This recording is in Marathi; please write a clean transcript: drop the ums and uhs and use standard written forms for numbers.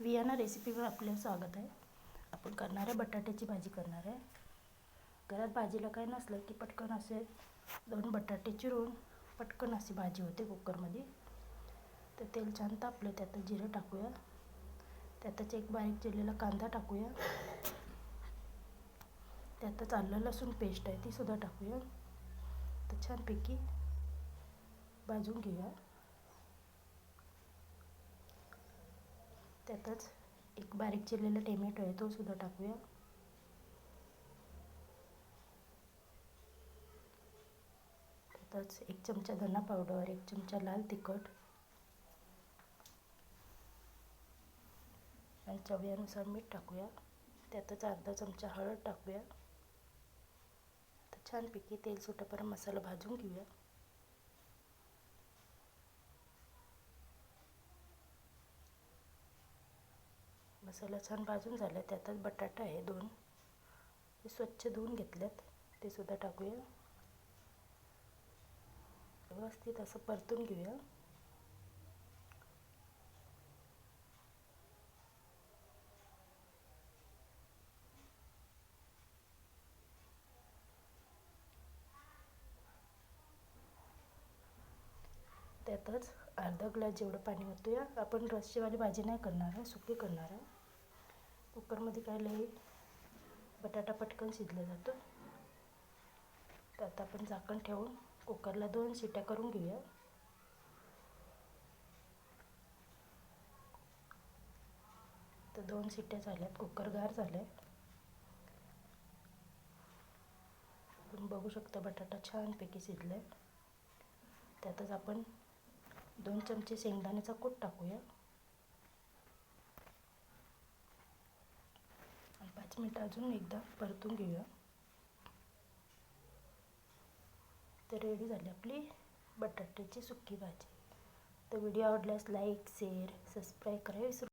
वियाना रेसिपीवर आपलं स्वागत आहे. आपण करणार आहे बटाट्याची भाजी करणार आहे. घरात भाजीला काही नसलं की पटकन असे 2 बटाटे चिरून पटकन अशी भाजी होते कुकरमध्ये. तर तेल छान तापलं, त्यात जिरं टाकूया, त्यातच एक बारीक चिरलेला कांदा टाकूया, त्यातच आलं लसूण पेस्ट आहे ती सुद्धा टाकूया. तर छानपैकी भाजून घेऊया. त्यातच एक बारीक चिरलेला टोमॅटो आहे तो सुद्धा टाकूया. त्यातच 1 चमचा धना पावडर, 1 चमचा लाल तिखट आणि चवीनुसार मीठ टाकूया. त्यातच अर्धा चमचा हळद टाकूया. तर छानपैकी तेल सुटेपर्यंत मसाला भाजून घेऊया. मसाला छान भाजून झाला. त्यातच बटाटा आहे 2, ते स्वच्छ धुवून घेतलेत, ते सुद्धा टाकूया. व्यवस्थित असं परतून घेऊया. त्यातच अर्धा ग्लास जेवढं पाणी ओतूया. आपण रस्सेवाली भाजी नाही करणार आहे, सुकी करणार आहे. कुकरमध्ये काय लई बटाटा पटकन शिजला जातो. तर आता आपण झाकण ठेवून कुकरला 2 शिट्या करून घेऊया. तर 2 शिट्ट्या झाल्यात, कुकर गार झालाय. आपण बघू शकता बटाटा छानपैकी शिजलाय. त्यातच आपण 2 चमचे शेंगदाण्याचा कूट टाकूया आणि 5 मिनिटं अजून एकदा परतून घेऊया. तर रेडी झाली आपली बटाट्याची सुकी भाजी. तर व्हिडिओ आवडल्यास लाईक, शेअर, सबस्क्राईब करायला विसरू